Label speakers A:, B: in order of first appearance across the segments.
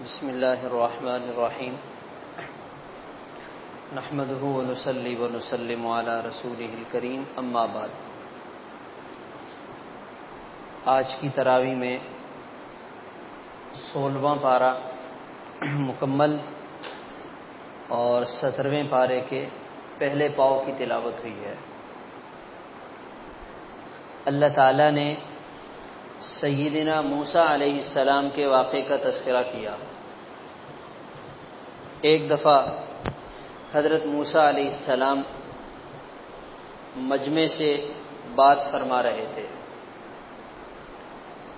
A: بسم اللہ الرحمن الرحیم نحمدہ ونصلی ونسلم علی رسولہ الکریم اما بعد۔ آج کی تراویح میں 16واں پارہ مکمل اور 17ویں پارے کے پہلے پاؤ کی تلاوت ہوئی ہے۔ اللہ تعالیٰ نے سیدنا موسیٰ علیہ السلام کے واقعے کا تذکرہ کیا۔ ایک دفعہ حضرت موسیٰ علیہ السلام مجمع سے بات فرما رہے تھے۔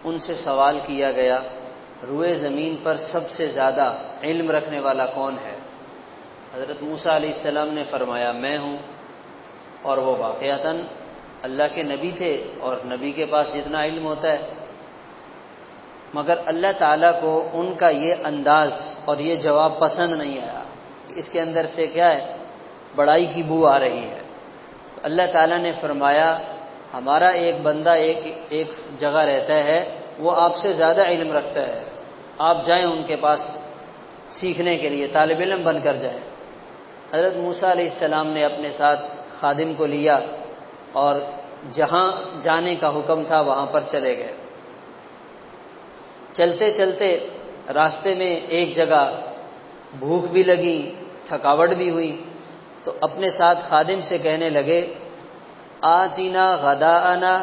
A: ان سے سوال کیا گیا، روئے زمین پر سب سے زیادہ علم رکھنے والا کون ہے؟ حضرت موسیٰ علیہ السلام نے فرمایا میں ہوں، اور وہ واقعتاً اللہ کے نبی تھے اور نبی کے پاس جتنا علم ہوتا ہے، مگر اللہ تعالیٰ کو ان کا یہ انداز اور یہ جواب پسند نہیں آیا کہ اس کے اندر سے کیا ہے، بڑائی کی بو آ رہی ہے۔ تو اللہ تعالیٰ نے فرمایا ہمارا ایک بندہ ایک جگہ رہتا ہے، وہ آپ سے زیادہ علم رکھتا ہے، آپ جائیں ان کے پاس سیکھنے کے لیے، طالب علم بن کر جائیں۔ حضرت موسیٰ علیہ السلام نے اپنے ساتھ خادم کو لیا اور جہاں جانے کا حکم تھا وہاں پر چلے گئے۔ چلتے چلتے راستے میں ایک جگہ بھوک بھی لگی، تھکاوٹ بھی ہوئی، تو اپنے ساتھ خادم سے کہنے لگے آتینا غداءنا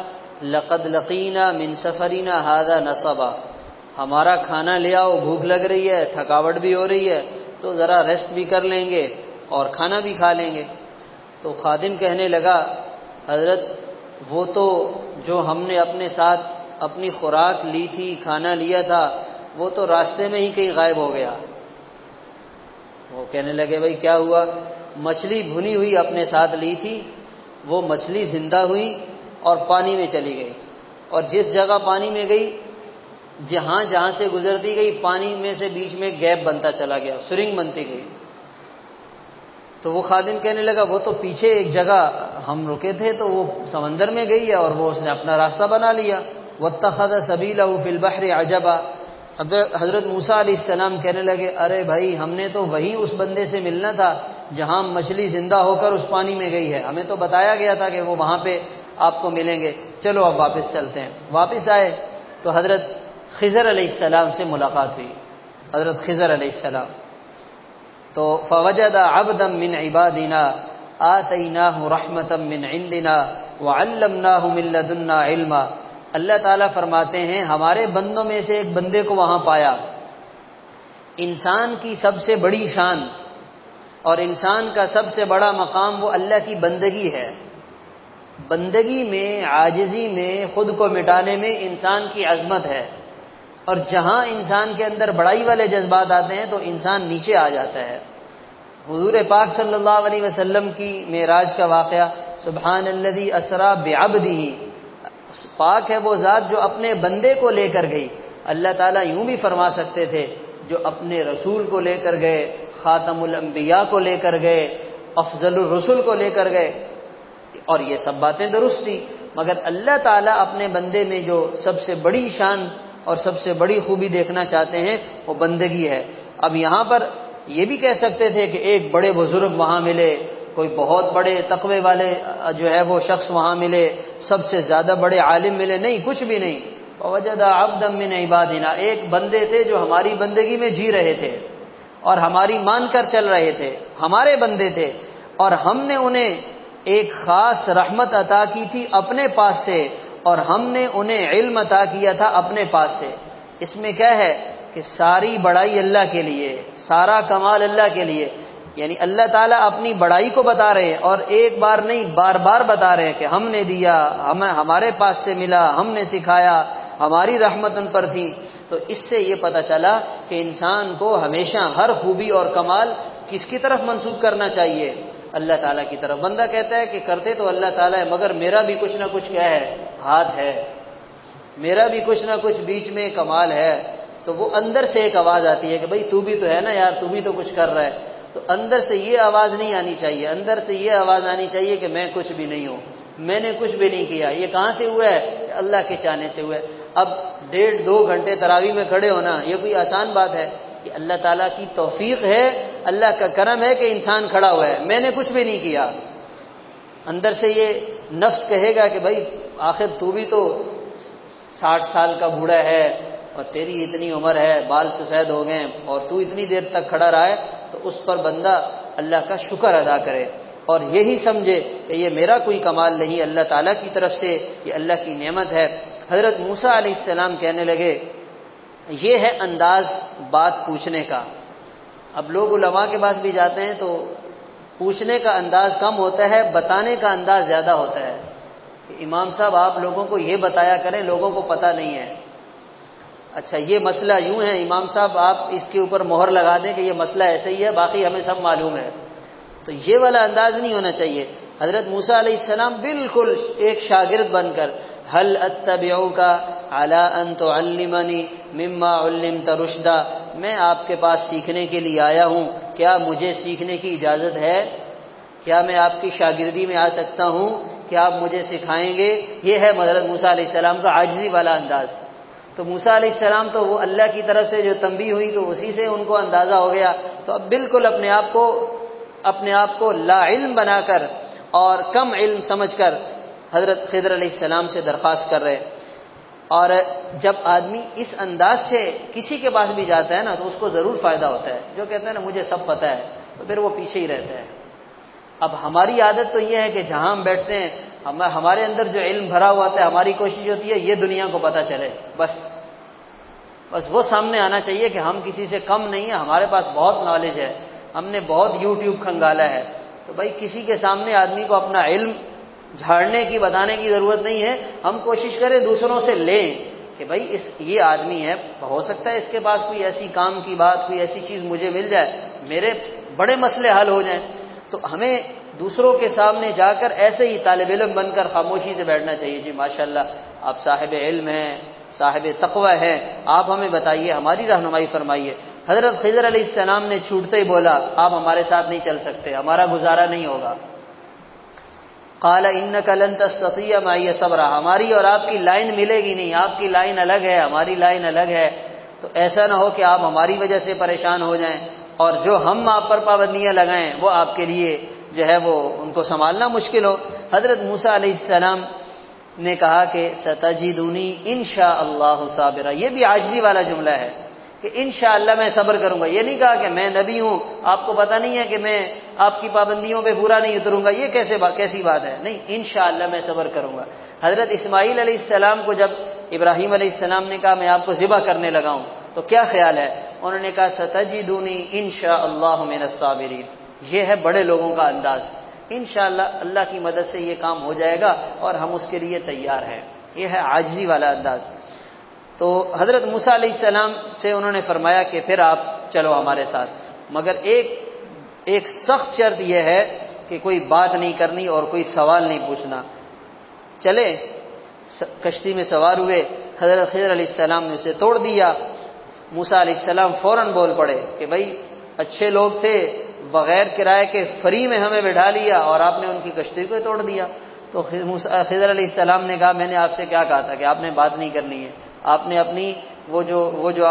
A: لقد لقینا من سفرنا ھذا نصبا، ہمارا کھانا لے آؤ، بھوک لگ رہی ہے، تھکاوٹ بھی ہو رہی ہے، تو ذرا ریسٹ بھی کر لیں گے اور کھانا بھی کھا لیں گے۔ تو خادم کہنے لگا حضرت وہ تو جو ہم نے اپنے ساتھ اپنی خوراک لی تھی، کھانا لیا تھا، وہ تو راستے میں ہی کہیں غائب ہو گیا۔ وہ کہنے لگے بھائی کیا ہوا؟ مچھلی بھنی ہوئی اپنے ساتھ لی تھی، وہ مچھلی زندہ ہوئی اور پانی میں چلی گئی، اور جس جگہ پانی میں گئی، جہاں جہاں سے گزرتی گئی، پانی میں سے بیچ میں گیپ بنتا چلا گیا، سرنگ بنتی گئی۔ تو وہ خادم کہنے لگا وہ تو پیچھے ایک جگہ ہم رکے تھے تو وہ سمندر میں گئی ہے اور وہ اس نے اپنا راستہ بنا لیا۔ وَاتَّخَذَ سَبِيلَهُ فِي الْبَحْرِ عَجَبًا، حضرت موسیٰ علیہ السلام کہنے لگے ارے بھائی ہم نے تو وہی اس بندے سے ملنا تھا جہاں مچھلی زندہ ہو کر اس پانی میں گئی ہے، ہمیں تو بتایا گیا تھا کہ وہ وہاں پہ آپ کو ملیں گے، چلو اب واپس چلتے ہیں۔ واپس آئے تو حضرت خضر علیہ السلام سے ملاقات ہوئی۔ حضرت خضر علیہ السلام تو فوجد عبدا من عبادنا آتیناہ رحمتا من عندنا وعلمناہ من لدنا علما، اللہ تعالیٰ فرماتے ہیں ہمارے بندوں میں سے ایک بندے کو وہاں پایا۔ انسان کی سب سے بڑی شان اور انسان کا سب سے بڑا مقام وہ اللہ کی بندگی ہے۔ بندگی میں، عاجزی میں، خود کو مٹانے میں انسان کی عظمت ہے، اور جہاں انسان کے اندر بڑائی والے جذبات آتے ہیں تو انسان نیچے آ جاتا ہے۔ حضور پاک صلی اللہ علیہ وسلم کی معراج کا واقعہ، سبحان الذی اسری بعبدہ، پاک ہے وہ ذات جو اپنے بندے کو لے کر گئی۔ اللہ تعالیٰ یوں بھی فرما سکتے تھے جو اپنے رسول کو لے کر گئے، خاتم الانبیاء کو لے کر گئے، افضل الرسل کو لے کر گئے، اور یہ سب باتیں درست تھی، مگر اللہ تعالیٰ اپنے بندے میں جو سب سے بڑی شان اور سب سے بڑی خوبی دیکھنا چاہتے ہیں وہ بندگی ہے۔ اب یہاں پر یہ بھی کہہ سکتے تھے کہ ایک بڑے بزرگ وہاں ملے، کوئی بہت بڑے تقوی والے جو ہے وہ شخص وہاں ملے، سب سے زیادہ بڑے عالم ملے، نہیں، کچھ بھی نہیں۔ وَوَجَدَ عَبْدًا مِّنْ عِبَادِنَا، ایک بندے تھے جو ہماری بندگی میں جی رہے تھے اور ہماری مان کر چل رہے تھے، ہمارے بندے تھے، اور ہم نے انہیں ایک خاص رحمت عطا کی تھی اپنے پاس سے، اور ہم نے انہیں علم عطا کیا تھا اپنے پاس سے۔ اس میں کیا ہے کہ ساری بڑائی اللہ کے لیے، سارا کمال اللہ کے لیے، یعنی اللہ تعالیٰ اپنی بڑائی کو بتا رہے ہیں، اور ایک بار نہیں بار بار بتا رہے ہیں کہ ہم نے دیا، ہمارے پاس سے ملا، ہم نے سکھایا، ہماری رحمت ان پر تھی۔ تو اس سے یہ پتہ چلا کہ انسان کو ہمیشہ ہر خوبی اور کمال کس کی طرف منسوب کرنا چاہیے؟ اللہ تعالیٰ کی طرف۔ بندہ کہتا ہے کہ کرتے تو اللہ تعالیٰ ہے، مگر میرا بھی کچھ نہ کچھ کیا ہے، ہاتھ ہے، میرا بھی کچھ نہ کچھ بیچ میں کمال ہے، تو وہ اندر سے ایک آواز آتی ہے کہ بھئی تو بھی تو ہے نا یار، تو بھی تو کچھ کر رہا ہے۔ تو اندر سے یہ آواز نہیں آنی چاہیے، اندر سے یہ آواز آنی چاہیے کہ میں کچھ بھی نہیں ہوں، میں نے کچھ بھی نہیں کیا۔ یہ کہاں سے ہوا ہے؟ اللہ کے چاہنے سے ہوا ہے۔ اب 1.5-2 گھنٹے تراویح میں کھڑے ہونا یہ کوئی آسان بات ہے؟ یہ اللہ تعالیٰ کی توفیق ہے، اللہ کا کرم ہے کہ انسان کھڑا ہوا ہے، میں نے کچھ بھی نہیں کیا۔ اندر سے یہ نفس کہے گا کہ بھائی آخر تو بھی تو 60 سال کا بوڑھا ہے اور تیری اتنی عمر ہے، بال سفید ہو گئے اور تو اتنی دیر تک کھڑا رہا ہے، تو اس پر بندہ اللہ کا شکر ادا کرے اور یہی سمجھے کہ یہ میرا کوئی کمال نہیں، اللہ تعالیٰ کی طرف سے یہ اللہ کی نعمت ہے۔ حضرت موسیٰ علیہ السلام کہنے لگے یہ ہے انداز بات پوچھنے کا۔ اب لوگ علماء کے پاس بھی جاتے ہیں تو پوچھنے کا انداز کم ہوتا ہے، بتانے کا انداز زیادہ ہوتا ہے کہ امام صاحب آپ لوگوں کو یہ بتایا کریں، لوگوں کو پتہ نہیں ہے۔ اچھا یہ مسئلہ یوں ہے امام صاحب، آپ اس کے اوپر مہر لگا دیں کہ یہ مسئلہ ایسے ہی ہے، باقی ہمیں سب معلوم ہے۔ تو یہ والا انداز نہیں ہونا چاہیے۔ حضرت موسیٰ علیہ السلام بالکل ایک شاگرد بن کر هل اتبعوک علی ان تعلمنی مما علمت رشدا، میں آپ کے پاس سیکھنے کے لیے آیا ہوں، کیا مجھے سیکھنے کی اجازت ہے؟ کیا میں آپ کی شاگردی میں آ سکتا ہوں؟ کیا آپ مجھے سکھائیں گے؟ یہ ہے حضرت موسیٰ علیہ السلام کا عاجزی والا انداز۔ تو موسیٰ علیہ السلام تو وہ اللہ کی طرف سے جو تنبیہ ہوئی تو اسی سے ان کو اندازہ ہو گیا، تو اب بالکل اپنے آپ کو لا علم بنا کر اور کم علم سمجھ کر حضرت خضر علیہ السلام سے درخواست کر رہے۔ اور جب آدمی اس انداز سے کسی کے پاس بھی جاتا ہے نا تو اس کو ضرور فائدہ ہوتا ہے۔ جو کہتا ہے نا مجھے سب پتہ ہے، تو پھر وہ پیچھے ہی رہتا ہے۔ اب ہماری عادت تو یہ ہے کہ جہاں ہم بیٹھتے ہیں ہمارے اندر جو علم بھرا ہوا ہوتا ہے، ہماری کوشش ہوتی ہے یہ دنیا کو پتہ چلے، بس وہ سامنے آنا چاہیے کہ ہم کسی سے کم نہیں ہیں، ہمارے پاس بہت نالج ہے، ہم نے بہت یوٹیوب کھنگالا ہے۔ تو بھائی کسی کے سامنے آدمی کو اپنا علم جھاڑنے کی بتانے کی ضرورت نہیں ہے، ہم کوشش کریں دوسروں سے لیں کہ بھائی یہ آدمی ہے، ہو سکتا ہے اس کے پاس کوئی ایسی کام کی بات، کوئی ایسی چیز مجھے مل جائے، میرے بڑے مسئلے حل ہو جائیں۔ تو ہمیں دوسروں کے سامنے جا کر ایسے ہی طالب علم بن کر خاموشی سے بیٹھنا چاہیے، جی ماشاءاللہ آپ صاحب علم ہیں، صاحب تقوی ہیں، آپ ہمیں بتائیے، ہماری رہنمائی فرمائیے۔ حضرت خضر علیہ السلام نے چھوٹتے ہی بولا آپ ہمارے ساتھ نہیں چل سکتے، ہمارا گزارا نہیں ہوگا۔ قال انک لن تستطیع معی صبرا، ہماری اور آپ کی لائن ملے گی نہیں، آپ کی لائن الگ ہے، ہماری لائن الگ ہے، تو ایسا نہ ہو کہ آپ ہماری وجہ سے پریشان ہو جائیں اور جو ہم آپ پر پابندیاں لگائیں وہ آپ کے لیے جو ہے وہ ان کو سنبھالنا مشکل ہو۔ حضرت موسیٰ علیہ السلام نے کہا کہ ستجدونی انشاءاللہ صابرا، یہ بھی عاجزی والا جملہ ہے کہ انشاءاللہ میں صبر کروں گا۔ یہ نہیں کہا کہ میں نبی ہوں، آپ کو پتہ نہیں ہے کہ میں آپ کی پابندیوں پہ پورا نہیں اتروں گا، یہ کیسی بات ہے؟ نہیں، انشاءاللہ میں صبر کروں گا۔ حضرت اسماعیل علیہ السلام کو جب ابراہیم علیہ السلام نے کہا میں آپ کو ذبح کرنے لگا ہوں تو کیا خیال ہے؟ انہوں نے کہا ستجدونی انشاءاللہ من الصابرین۔ یہ ہے بڑے لوگوں کا انداز، انشاءاللہ اللہ کی مدد سے یہ کام ہو جائے گا اور ہم اس کے لیے تیار ہیں۔ یہ ہے عاجزی والا انداز۔ تو حضرت موسیٰ علیہ السلام سے انہوں نے فرمایا کہ پھر آپ چلو ہمارے ساتھ، مگر ایک سخت شرط یہ ہے کہ کوئی بات نہیں کرنی اور کوئی سوال نہیں پوچھنا۔ چلے کشتی میں سوار ہوئے، حضرت خضر علیہ السلام نے اسے توڑ دیا۔ موسیٰ علیہ السلام فوراً بول پڑے کہ بھائی اچھے لوگ تھے، بغیر کرائے کے فری میں ہمیں بٹھا لیا اور آپ نے ان کی کشتی کو توڑ دیا۔ تو خضر علیہ السلام نے کہا میں نے آپ سے کیا کہا تھا کہ آپ نے بات نہیں کرنی ہے، آپ نے اپنی وہ جو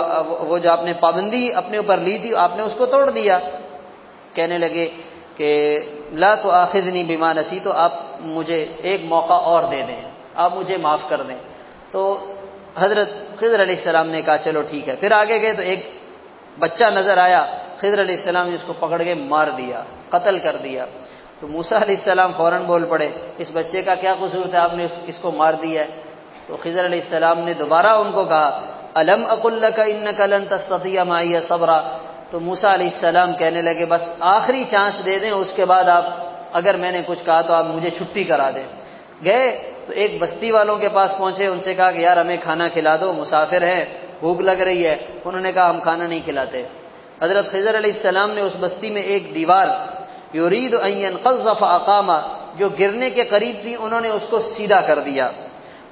A: آپ نے پابندی اپنے اوپر لی تھی آپ نے اس کو توڑ دیا۔ کہنے لگے کہ لا تؤاخذنی بما نسیت، تو آپ مجھے ایک موقع اور دے دیں، آپ مجھے معاف کر دیں۔ تو حضرت خضر علیہ السلام نے کہا چلو ٹھیک ہے۔ پھر آگے گئے تو ایک بچہ نظر آیا، خضر علیہ السلام نے اس کو پکڑ کے مار دیا، قتل کر دیا۔ تو موسیٰ علیہ السلام فوراً بول پڑے اس بچے کا کیا قصور تھا، آپ نے اس کو مار دیا ہے؟ تو خضر علیہ السلام نے دوبارہ ان کو کہا الم اقل لک انک لن تستطیع معی صبرا۔ تو موسیٰ علیہ السلام کہنے لگے بس آخری چانس دے دیں، اس کے بعد آپ اگر میں نے کچھ کہا تو آپ مجھے چھٹی کرا دیں۔ گئے تو ایک بستی والوں کے پاس پہنچے، ان سے کہا کہ یار ہمیں کھانا کھلا دو، مسافر ہیں، بھوک لگ رہی ہے۔ انہوں نے کہا ہم کھانا نہیں کھلاتے۔ حضرت خضر علیہ السلام نے اس بستی میں ایک دیوار یرید ان ينقض فاقام، جو گرنے کے قریب تھی، انہوں نے اس کو سیدھا کر دیا۔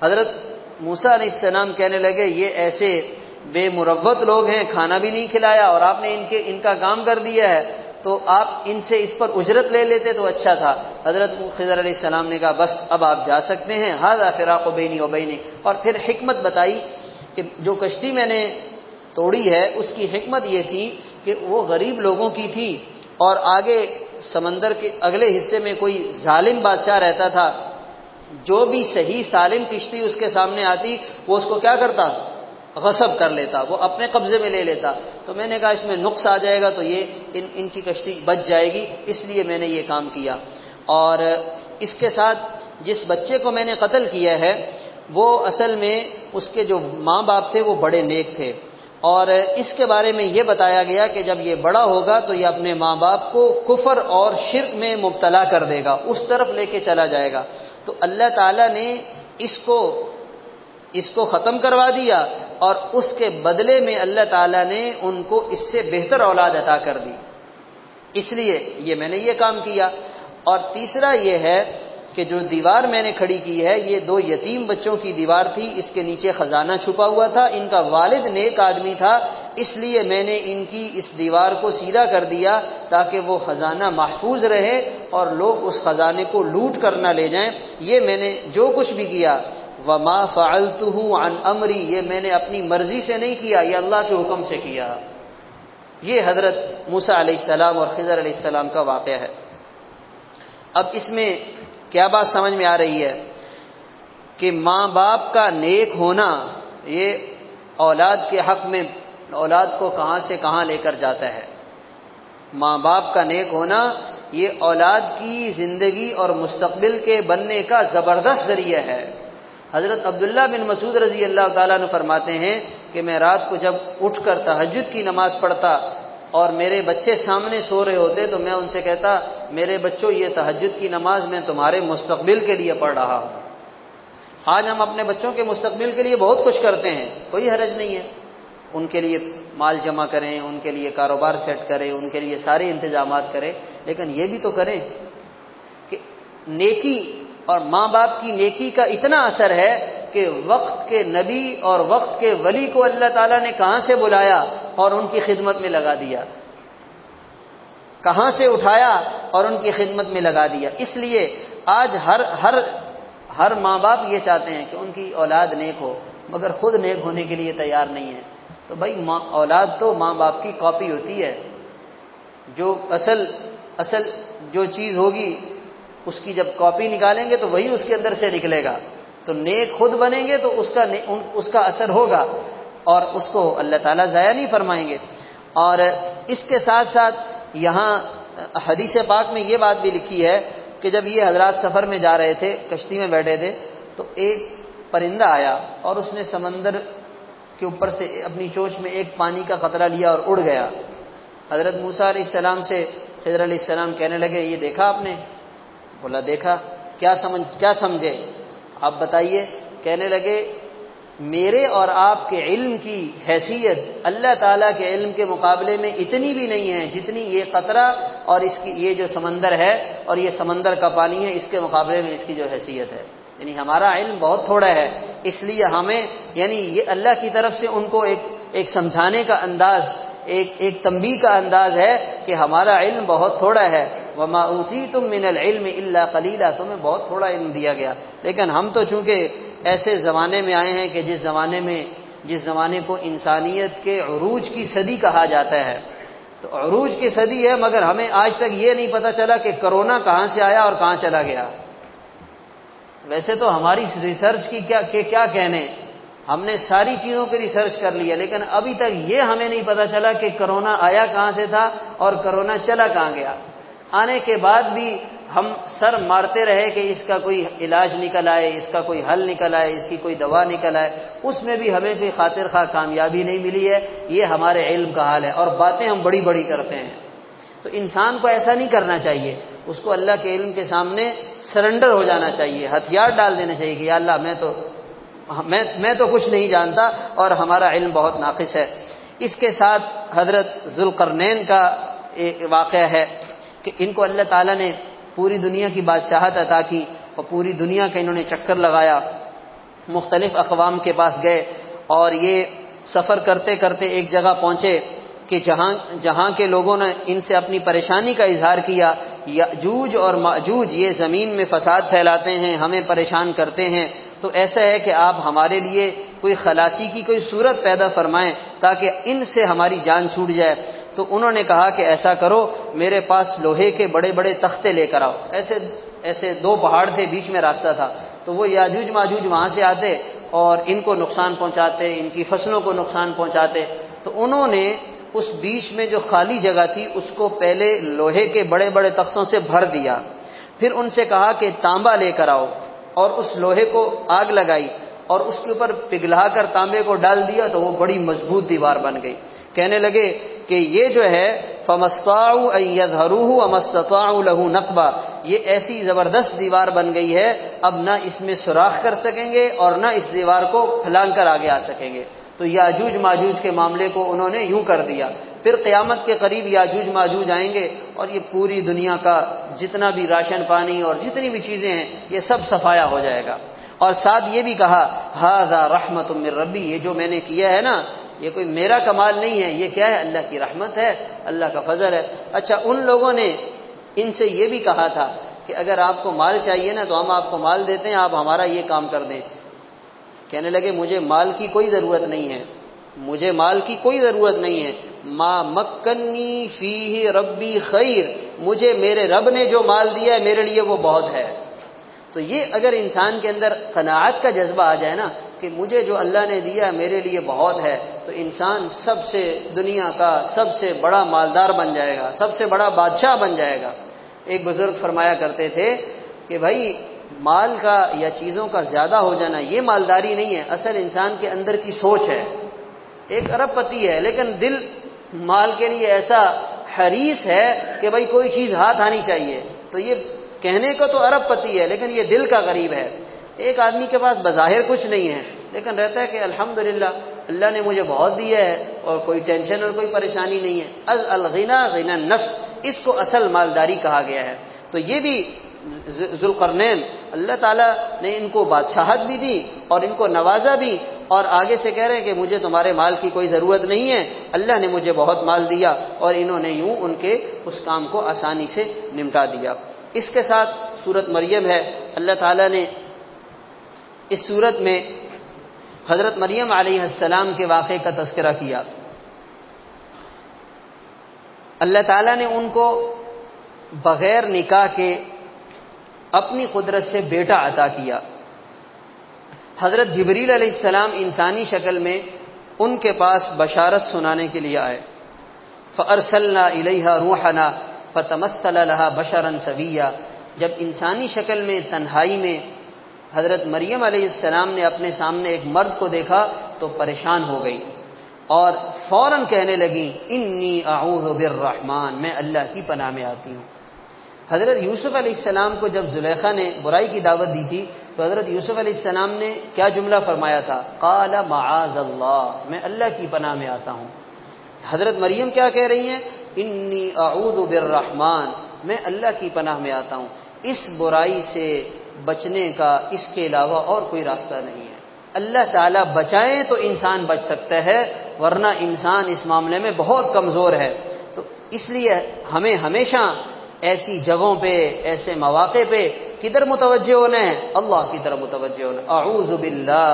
A: حضرت موسیٰ علیہ السلام کہنے لگے یہ ایسے بے مروت لوگ ہیں، کھانا بھی نہیں کھلایا اور آپ نے ان کا کام کر دیا ہے، تو آپ ان سے اس پر اجرت لے لیتے تو اچھا تھا۔ حضرت خضر علیہ السلام نے کہا بس اب آپ جا سکتے ہیں، ھذا فراق بینی و بینک، اور پھر حکمت بتائی کہ جو کشتی میں نے توڑی ہے اس کی حکمت یہ تھی کہ وہ غریب لوگوں کی تھی، اور آگے سمندر کے اگلے حصے میں کوئی ظالم بادشاہ رہتا تھا، جو بھی صحیح سالم کشتی اس کے سامنے آتی وہ اس کو کیا کرتا؟ غصب کر لیتا، وہ اپنے قبضے میں لے لیتا۔ تو میں نے کہا اس میں نقص آ جائے گا تو یہ ان کی کشتی بچ جائے گی، اس لیے میں نے یہ کام کیا۔ اور اس کے ساتھ جس بچے کو میں نے قتل کیا ہے وہ اصل میں اس کے جو ماں باپ تھے وہ بڑے نیک تھے، اور اس کے بارے میں یہ بتایا گیا کہ جب یہ بڑا ہوگا تو یہ اپنے ماں باپ کو کفر اور شرک میں مبتلا کر دے گا، اس طرف لے کے چلا جائے گا۔ تو اللہ تعالیٰ نے اس کو ختم کروا دیا، اور اس کے بدلے میں اللہ تعالیٰ نے ان کو اس سے بہتر اولاد عطا کر دی، اس لیے یہ میں نے یہ کام کیا۔ اور تیسرا یہ ہے کہ جو دیوار میں نے کھڑی کی ہے یہ 2 یتیم بچوں کی دیوار تھی، اس کے نیچے خزانہ چھپا ہوا تھا، ان کا والد نیک آدمی تھا، اس لیے میں نے ان کی اس دیوار کو سیدھا کر دیا تاکہ وہ خزانہ محفوظ رہے اور لوگ اس خزانے کو لوٹ کر نہ لے جائیں۔ یہ میں نے جو کچھ بھی کیا، وما فعلته عن امری، یہ میں نے اپنی مرضی سے نہیں کیا، یہ اللہ کے حکم سے کیا۔ یہ حضرت موسیٰ علیہ السلام اور خضر علیہ السلام کا واقعہ ہے۔ اب اس میں کیا بات سمجھ میں آ رہی ہے کہ ماں باپ کا نیک ہونا یہ اولاد کے حق میں اولاد کو کہاں سے کہاں لے کر جاتا ہے۔ ماں باپ کا نیک ہونا یہ اولاد کی زندگی اور مستقبل کے بننے کا زبردست ذریعہ ہے۔ حضرت عبداللہ بن مسعود رضی اللہ تعالیٰ عنہ فرماتے ہیں کہ میں رات کو جب اٹھ کر تہجد کی نماز پڑھتا اور میرے بچے سامنے سو رہے ہوتے تو میں ان سے کہتا، میرے بچوں یہ تہجد کی نماز میں تمہارے مستقبل کے لیے پڑھ رہا ہوں۔ آج ہم اپنے بچوں کے مستقبل کے لیے بہت کچھ کرتے ہیں، کوئی حرج نہیں ہے، ان کے لیے مال جمع کریں، ان کے لیے کاروبار سیٹ کریں، ان کے لیے سارے انتظامات کریں، لیکن یہ بھی تو کریں کہ نیکی اور ماں باپ کی نیکی کا اتنا اثر ہے کہ وقت کے نبی اور وقت کے ولی کو اللہ تعالیٰ نے کہاں سے بلایا اور ان کی خدمت میں لگا دیا، کہاں سے اٹھایا اور ان کی خدمت میں لگا دیا۔ اس لیے آج ہر ماں باپ یہ چاہتے ہیں کہ ان کی اولاد نیک ہو، مگر خود نیک ہونے کے لیے تیار نہیں ہے۔ تو بھائی اولاد تو ماں باپ کی کاپی ہوتی ہے، جو اصل جو چیز ہوگی اس کی جب کاپی نکالیں گے تو وہی اس کے اندر سے نکلے گا۔ تو نیک خود بنیں گے تو اس کا اثر ہوگا اور اس کو اللہ تعالیٰ ضائع نہیں فرمائیں گے۔ اور اس کے ساتھ ساتھ یہاں حدیث پاک میں یہ بات بھی لکھی ہے کہ جب یہ حضرات سفر میں جا رہے تھے، کشتی میں بیٹھے تھے، تو ایک پرندہ آیا اور اس نے سمندر کے اوپر سے اپنی چونچ میں ایک پانی کا قطرہ لیا اور اڑ گیا۔ حضرت موسیٰ علیہ السلام سے خضر علیہ السلام کہنے لگے، یہ دیکھا آپ نے؟ بولا دیکھا۔ کیا سمجھے آپ بتائیے؟ کہنے لگے میرے اور آپ کے علم کی حیثیت اللہ تعالیٰ کے علم کے مقابلے میں اتنی بھی نہیں ہے جتنی یہ قطرہ اور یہ جو سمندر ہے اور یہ سمندر کا پانی ہے، اس کے مقابلے میں اس کی جو حیثیت ہے، یعنی ہمارا علم بہت تھوڑا ہے، اس لیے ہمیں یعنی یہ اللہ کی طرف سے ان کو ایک سمجھانے کا انداز، ایک تنبیہ کا انداز ہے کہ ہمارا علم بہت تھوڑا ہے۔ وما اوتیتم من العلم الا قلیلا، تمہیں بہت تھوڑا علم دیا گیا۔ لیکن ہم تو چونکہ ایسے زمانے میں آئے ہیں کہ جس زمانے کو انسانیت کے عروج کی صدی کہا جاتا ہے، تو عروج کی صدی ہے، مگر ہمیں آج تک یہ نہیں پتا چلا کہ کرونا کہاں سے آیا اور کہاں چلا گیا۔ ویسے تو ہماری ریسرچ کی کیا کہنے، ہم نے ساری چیزوں کی ریسرچ کر لی ہے، لیکن ابھی تک یہ ہمیں نہیں پتا چلا کہ کرونا آیا کہاں سے تھا اور کرونا چلا کہاں گیا۔ آنے کے بعد بھی ہم سر مارتے رہے کہ اس کا کوئی علاج نکل آئے، اس کا کوئی حل نکل آئے، اس کی کوئی دوا نکل آئے، اس میں بھی ہمیں کوئی خاطر خواہ کامیابی نہیں ملی ہے۔ یہ ہمارے علم کا حال ہے، اور باتیں ہم بڑی بڑی کرتے ہیں۔ تو انسان کو ایسا نہیں کرنا چاہیے، اس کو اللہ کے علم کے سامنے سرنڈر ہو جانا چاہیے، ہتھیار ڈال دینا چاہیے کہ یا اللہ میں تو کچھ نہیں جانتا اور ہمارا علم بہت ناقص ہے۔ اس کے ساتھ حضرت ذوالقرنین کا ایک واقعہ ہے کہ ان کو اللہ تعالیٰ نے پوری دنیا کی بادشاہت عطا کی اور پوری دنیا کا انہوں نے چکر لگایا، مختلف اقوام کے پاس گئے اور یہ سفر کرتے کرتے ایک جگہ پہنچے کہ جہاں کے لوگوں نے ان سے اپنی پریشانی کا اظہار کیا، یاجوج اور ماجوج یہ زمین میں فساد پھیلاتے ہیں، ہمیں پریشان کرتے ہیں، تو ایسا ہے کہ آپ ہمارے لیے کوئی خلاصی کی کوئی صورت پیدا فرمائیں تاکہ ان سے ہماری جان چھوٹ جائے۔ تو انہوں نے کہا کہ ایسا کرو، میرے پاس لوہے کے بڑے بڑے تختے لے کر آؤ۔ ایسے دو پہاڑ تھے، بیچ میں راستہ تھا، تو وہ یاجوج ماجوج وہاں سے آتے اور ان کو نقصان پہنچاتے، ان کی فصلوں کو نقصان پہنچاتے۔ تو انہوں نے اس بیچ میں جو خالی جگہ تھی اس کو پہلے لوہے کے بڑے بڑے تختوں سے بھر دیا، پھر ان سے کہا کہ تانبا لے کر آؤ، اور اس لوہے کو آگ لگائی اور اس کے اوپر پگھلا کر تانبے کو ڈال دیا، تو وہ بڑی مضبوط دیوار بن گئی۔ کہنے لگے کہ یہ جو ہے فَمَسْطَاعُوا أَن يَظْهَرُوهُ وَمَا اسْتَطَاعُوا لَهُ نَقْبًا، یہ ایسی زبردست دیوار بن گئی ہے، اب نہ اس میں سوراخ کر سکیں گے اور نہ اس دیوار کو پھلانگ کر آگے آ سکیں گے۔ تو یاجوج ماجوج کے معاملے کو انہوں نے یوں کر دیا۔ پھر قیامت کے قریب یاجوج ماجوج آئیں گے اور یہ پوری دنیا کا جتنا بھی راشن پانی اور جتنی بھی چیزیں ہیں یہ سب صفایا ہو جائے گا۔ اور ساتھ یہ بھی کہا ھذا رحمت من ربی، یہ جو میں نے کیا ہے نا، یہ کوئی میرا کمال نہیں ہے، یہ کیا ہے؟ اللہ کی رحمت ہے، اللہ کا فضل ہے۔ اچھا، ان لوگوں نے ان سے یہ بھی کہا تھا کہ اگر آپ کو مال چاہیے نا تو ہم آپ کو مال دیتے ہیں، آپ ہمارا یہ کام کر دیں۔ کہنے لگے مجھے مال کی کوئی ضرورت نہیں ہے، مجھے مال کی کوئی ضرورت نہیں ہے، ما مکنی فیہ ربی خیر، مجھے میرے رب نے جو مال دیا ہے میرے لیے وہ بہت ہے۔ تو یہ اگر انسان کے اندر قناعت کا جذبہ آ جائے نا کہ مجھے جو اللہ نے دیا میرے لیے بہت ہے، تو انسان سب سے دنیا کا سب سے بڑا مالدار بن جائے گا، سب سے بڑا بادشاہ بن جائے گا۔ ایک بزرگ فرمایا کرتے تھے کہ بھائی مال کا یا چیزوں کا زیادہ ہو جانا یہ مالداری نہیں ہے، اصل انسان کے اندر کی سوچ ہے۔ ایک ارب پتی ہے لیکن دل مال کے لیے ایسا حریص ہے کہ بھائی کوئی چیز ہاتھ آنی چاہیے، تو یہ کہنے کو تو ارب پتی ہے لیکن یہ دل کا غریب ہے۔ ایک آدمی کے پاس بظاہر کچھ نہیں ہے لیکن رہتا ہے کہ الحمدللہ اللہ نے مجھے بہت دیا ہے اور کوئی ٹینشن اور کوئی پریشانی نہیں ہے۔ از الغنا غنى النفس، اس کو اصل مالداری کہا گیا ہے۔ تو یہ بھی ذوالقرنین اللہ تعالیٰ نے ان کو بادشاہت بھی دی اور ان کو نوازا بھی، اور آگے سے کہہ رہے ہیں کہ مجھے تمہارے مال کی کوئی ضرورت نہیں ہے، اللہ نے مجھے بہت مال دیا، اور انہوں نے یوں ان کے اس کام کو آسانی سے نمٹا دیا۔ اس کے ساتھ سورت مریم ہے، اللہ تعالیٰ نے اس سورت میں حضرت مریم علیہ السلام کے واقعے کا تذکرہ کیا۔ اللہ تعالیٰ نے ان کو بغیر نکاح کے اپنی قدرت سے بیٹا عطا کیا۔ حضرت جبریل علیہ السلام انسانی شکل میں ان کے پاس بشارت سنانے کے لیے آئے۔ فَأَرْسَلْنَا إِلَيْهَا رُوحَنَا فَتَمَثَّلَ لَهَا بَشَرًا سَوِيًّا، جب انسانی شکل میں تنہائی میں حضرت مریم علیہ السلام نے اپنے سامنے ایک مرد کو دیکھا تو پریشان ہو گئی اور فوراً کہنے لگی انی اعوذ بالرحمن، میں اللہ کی پناہ میں آتی ہوں۔ حضرت یوسف علیہ السلام کو جب زلیخا نے برائی کی دعوت دی تھی تو حضرت یوسف علیہ السلام نے کیا جملہ فرمایا تھا؟ قال معاذ اللہ، میں اللہ کی پناہ میں آتا ہوں۔ حضرت مریم کیا کہہ رہی ہیں؟ انی اعوذ بالرحمن، میں اللہ کی پناہ میں آتا ہوں۔ اس برائی سے بچنے کا اس کے علاوہ اور کوئی راستہ نہیں ہے۔ اللہ تعالیٰ بچائیں تو انسان بچ سکتا ہے، ورنہ انسان اس معاملے میں بہت کمزور ہے۔ تو اس لیے ہمیں ہمیشہ ایسی جگہوں پہ، ایسے مواقع پہ کدھر متوجہ ہونا ہے؟ اللہ کی طرف متوجہ ہونا۔ اعوذ باللہ،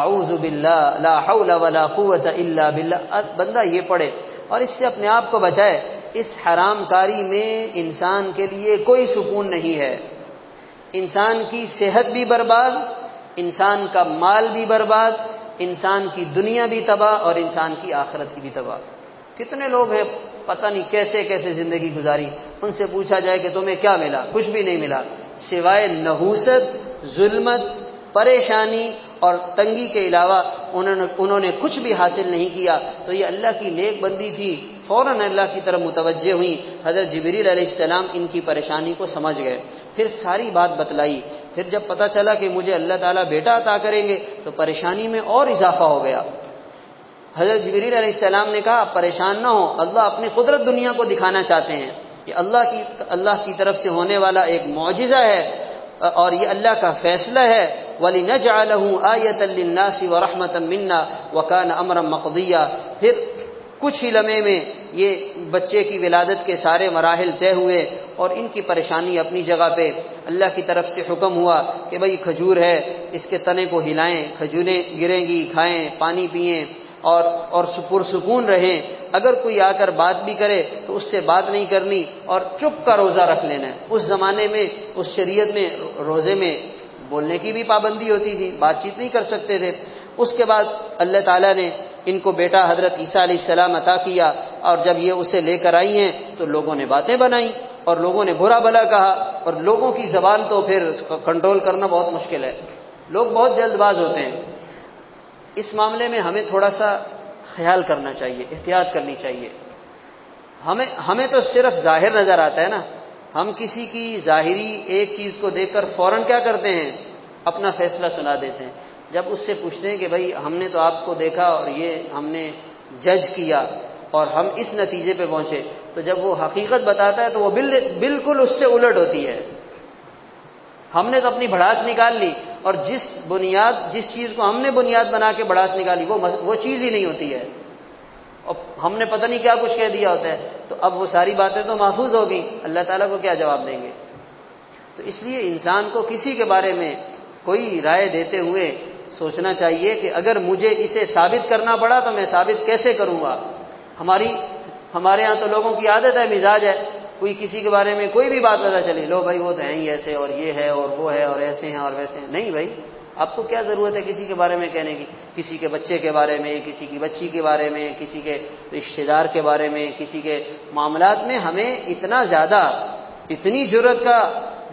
A: اعوذ باللہ، لا حول ولا قوت الا باللہ، بندہ یہ پڑھے اور اس سے اپنے آپ کو بچائے۔ اس حرام کاری میں انسان کے لیے کوئی سکون نہیں ہے، انسان کی صحت بھی برباد، انسان کا مال بھی برباد، انسان کی دنیا بھی تباہ اور انسان کی آخرت کی بھی تباہ۔ کتنے لوگ ہیں پتہ نہیں کیسے کیسے زندگی گزاری، ان سے پوچھا جائے کہ تمہیں کیا ملا؟ کچھ بھی نہیں ملا سوائے نحوست، ظلمت، پریشانی اور تنگی کے علاوہ انہوں نے کچھ بھی حاصل نہیں کیا۔ تو یہ اللہ کی نیک بندی تھی، فوراً اللہ کی طرف متوجہ ہوئی۔ حضرت جبریل علیہ السلام ان کی پریشانی کو سمجھ گئے، پھر ساری بات بتلائی۔ پھر جب پتہ چلا کہ مجھے اللہ تعالیٰ بیٹا عطا کریں گے تو پریشانی میں اور اضافہ ہو گیا۔ حضرت جبریل علیہ السلام نے کہا آپ پریشان نہ ہو، اللہ اپنی قدرت دنیا کو دکھانا چاہتے ہیں، یہ اللہ کی طرف سے ہونے والا ایک معجزہ ہے اور یہ اللہ کا فیصلہ ہے۔ وَلِنَجْعَلَهُ آيَةً لِلنَّاسِ وَرَحْمَةً مِنَّا وَكَانَ أَمْرًا مَقْضِيًّا، پھر کچھ ہی لمحے میں یہ بچے کی ولادت کے سارے مراحل طے ہوئے اور ان کی پریشانی اپنی جگہ پہ۔ اللہ کی طرف سے حکم ہوا کہ بھئی کھجور ہے، اس کے تنے کو ہلائیں، کھجوریں گریں گی، کھائیں، پانی پئیں اور پرسکون رہیں۔ اگر کوئی آ کر بات بھی کرے تو اس سے بات نہیں کرنی اور چپ کا روزہ رکھ لینا ہے۔ اس زمانے میں اس شریعت میں روزے میں بولنے کی بھی پابندی ہوتی تھی، بات چیت نہیں کر سکتے تھے۔ اس کے بعد اللہ تعالیٰ نے ان کو بیٹا حضرت عیسیٰ علیہ السلام عطا کیا، اور جب یہ اسے لے کر آئی ہیں تو لوگوں نے باتیں بنائیں اور لوگوں نے برا بھلا کہا، اور لوگوں کی زبان تو پھر کنٹرول کرنا بہت مشکل ہے، لوگ بہت جلد باز ہوتے ہیں۔ اس معاملے میں ہمیں تھوڑا سا خیال کرنا چاہیے، احتیاط کرنی چاہیے۔ ہمیں تو صرف ظاہر نظر آتا ہے نا، ہم کسی کی ظاہری ایک چیز کو دیکھ کر فوراً کیا کرتے ہیں، اپنا فیصلہ سنا دیتے ہیں۔ جب اس سے پوچھتے ہیں کہ بھائی ہم نے تو آپ کو دیکھا اور یہ ہم نے جج کیا اور ہم اس نتیجے پہ پہنچے، تو جب وہ حقیقت بتاتا ہے تو وہ بالکل اس سے الٹ ہوتی ہے۔ ہم نے تو اپنی بھڑاس نکال لی، اور جس چیز کو ہم نے بنیاد بنا کے بھڑاس نکالی وہ چیز ہی نہیں ہوتی ہے، اور ہم نے پتہ نہیں کیا کچھ کہہ دیا ہوتا ہے۔ تو اب وہ ساری باتیں تو محفوظ ہوگی، اللہ تعالیٰ کو کیا جواب دیں گے؟ تو اس لیے انسان کو کسی کے بارے میں کوئی رائے دیتے ہوئے سوچنا چاہیے کہ اگر مجھے اسے ثابت کرنا پڑا تو میں ثابت کیسے کروں گا۔ ہمارے ہاں تو لوگوں کی عادت ہے، مزاج ہے، کوئی کسی کے بارے میں کوئی بھی بات پتہ چلی، لو بھائی وہ تو ہیں ہی ایسے، اور یہ ہے اور وہ ہے اور ایسے ہیں اور ویسے ہیں۔ نہیں بھائی، آپ کو کیا ضرورت ہے کسی کے بارے میں کہنے کی؟ کسی کے بچے کے بارے میں، کسی کی بچی کے بارے میں، کسی کے رشتہ دار کے بارے میں، کسی کے معاملات میں ہمیں اتنی جرأت کا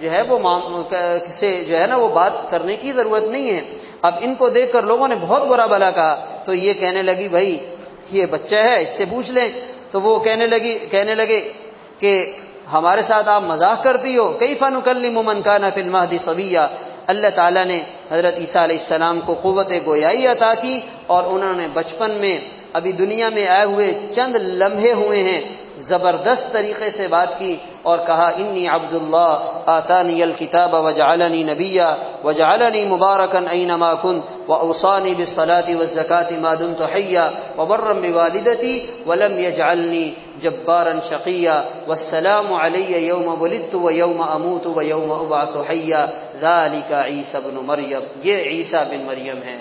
A: جو ہے وہ سے جو ہے نا وہ بات کرنے کی ضرورت نہیں ہے۔ اب ان کو دیکھ کر لوگوں نے بہت برا بھلا کہا، تو یہ کہنے لگی بھائی یہ بچہ ہے، اس سے پوچھ لیں۔ تو وہ کہنے لگے کہ ہمارے ساتھ آپ مذاق کرتی ہو، کیف نکلم من کان فی المہد صبیا۔ اللہ تعالیٰ نے حضرت عیسیٰ علیہ السلام کو قوت گویائی عطا کی، اور انہوں نے بچپن میں ابھی دنیا میں آئے ہوئے چند لمحے ہوئے ہیں زبردست طریقے سے بات کی، اور کہا انی عبداللہ آتانی الکتاب وجعلنی نبیا وجعلنی مبارکا اینما کنت واوصانی بالصلاة والزکاة ما دمت حیا وبرا بوالدتی ولم یجعلنی جبارا شقیا والسلام علی یوم ولدت ویوم اموت ویوم ابعث حیا ذلک عیسی بن مریم۔ یہ عیسیٰ بن مریم ہے،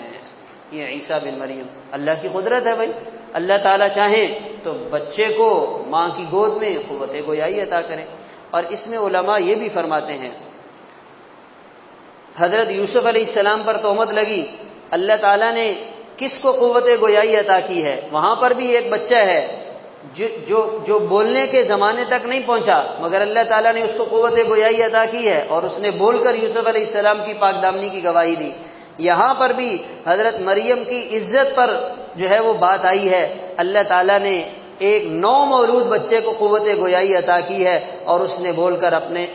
A: یہ عیسیٰ بن مریم۔ اللہ کی قدرت ہے بھائی، اللہ تعالیٰ چاہیں تو بچے کو ماں کی گود میں قوت گویائی عطا کریں۔ اور اس میں علماء یہ بھی فرماتے ہیں، حضرت یوسف علیہ السلام پر تہمت لگی، اللہ تعالیٰ نے کس کو قوت گویائی عطا کی ہے؟ وہاں پر بھی ایک بچہ ہے جو بولنے کے زمانے تک نہیں پہنچا، مگر اللہ تعالیٰ نے اس کو قوت گویائی عطا کی ہے، اور اس نے بول کر یوسف علیہ السلام کی پاک دامنی کی گواہی دی۔ یہاں پر بھی حضرت مریم کی عزت پر جو ہے وہ بات آئی ہے، اللہ تعالیٰ نے ایک نو مولود بچے کو قوت گویائی عطا کی ہے، اور اس نے بول کر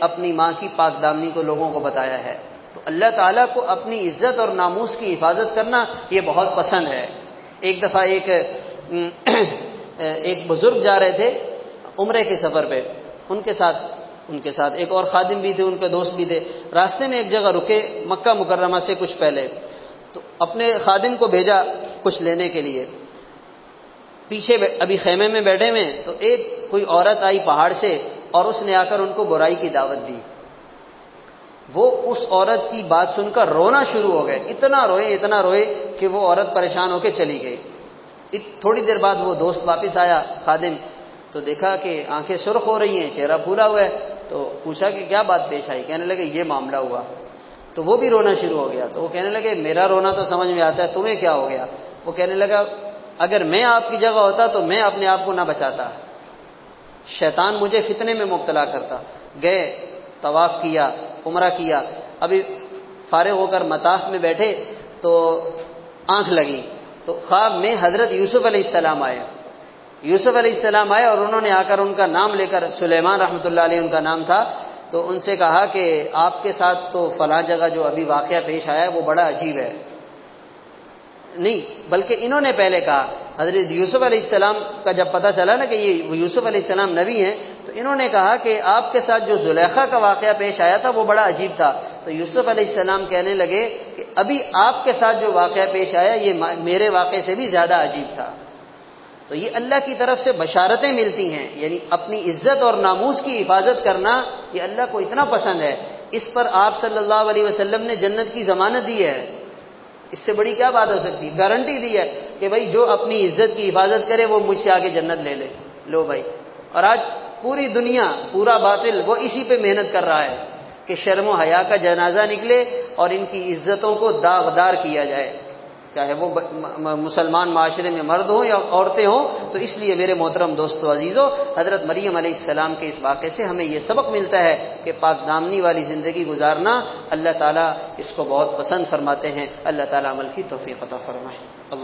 A: اپنی ماں کی پاک دامنی کو لوگوں کو بتایا ہے۔ تو اللہ تعالیٰ کو اپنی عزت اور ناموس کی حفاظت کرنا یہ بہت پسند ہے۔ ایک دفعہ ایک بزرگ جا رہے تھے عمرے کے سفر پہ، ان کے ساتھ ایک اور خادم بھی تھے، ان کے دوست بھی تھے۔ راستے میں ایک جگہ رکے مکہ مکرمہ سے کچھ پہلے، تو اپنے خادم کو بھیجا کچھ لینے کے لیے۔ پیچھے ابھی خیمے میں بیٹھے ہوئے، تو کوئی عورت آئی پہاڑ سے، اور اس نے آ کر ان کو برائی کی دعوت دی۔ وہ اس عورت کی بات سن کر رونا شروع ہو گئے، اتنا روئے کہ وہ عورت پریشان ہو کے چلی گئی۔ تھوڑی دیر بعد وہ دوست واپس آیا خادم، تو دیکھا کہ آنکھیں سرخ ہو رہی ہیں، چہرہ پھولا ہوا ہے، تو پوچھا کہ کیا بات پیش آئی؟ کہنے لگے یہ معاملہ ہوا۔ تو وہ بھی رونا شروع ہو گیا۔ تو وہ کہنے لگے میرا رونا تو سمجھ میں آتا ہے، تمہیں کیا ہو گیا؟ وہ کہنے لگا اگر میں آپ کی جگہ ہوتا تو میں اپنے آپ کو نہ بچاتا، شیطان مجھے فتنے میں مبتلا کرتا۔ گئے، طواف کیا، عمرہ کیا، ابھی فارغ ہو کر مطاف میں بیٹھے تو آنکھ لگی، تو خواب میں حضرت یوسف علیہ السلام آئے اور انہوں نے آ کر ان کا نام لے کر، سلیمان رحمۃ اللہ علیہ ان کا نام تھا، تو ان سے کہا کہ آپ کے ساتھ تو فلاں جگہ جو ابھی واقعہ پیش آیا ہے وہ بڑا عجیب ہے۔ نہیں، بلکہ انہوں نے پہلے کہا، حضرت یوسف علیہ السلام کا جب پتہ چلا نا کہ یہ یوسف علیہ السلام نبی ہیں، تو انہوں نے کہا کہ آپ کے ساتھ جو زلیخا کا واقعہ پیش آیا تھا وہ بڑا عجیب تھا۔ تو یوسف علیہ السلام کہنے لگے کہ ابھی آپ کے ساتھ جو واقعہ پیش آیا یہ میرے واقعے سے بھی زیادہ عجیب تھا۔ تو یہ اللہ کی طرف سے بشارتیں ملتی ہیں، یعنی اپنی عزت اور ناموس کی حفاظت کرنا یہ اللہ کو اتنا پسند ہے، اس پر آپ صلی اللہ علیہ وسلم نے جنت کی ضمانت دی ہے۔ اس سے بڑی کیا بات ہو سکتی ہے؟ گارنٹی دی ہے کہ بھائی جو اپنی عزت کی حفاظت کرے وہ مجھ سے آگے جنت لے لے۔ لو بھائی، اور آج پوری دنیا، پورا باطل وہ اسی پہ محنت کر رہا ہے کہ شرم و حیا کا جنازہ نکلے اور ان کی عزتوں کو داغدار کیا جائے، چاہے وہ مسلمان معاشرے میں مرد ہوں یا عورتیں ہوں۔ تو اس لیے میرے محترم دوستو عزیزو، حضرت مریم علیہ السلام کے اس واقعے سے ہمیں یہ سبق ملتا ہے کہ پاک دامنی والی زندگی گزارنا اللہ تعالیٰ اس کو بہت پسند فرماتے ہیں۔ اللہ تعالیٰ عمل کی توفیق عطا فرمائے۔ اللہ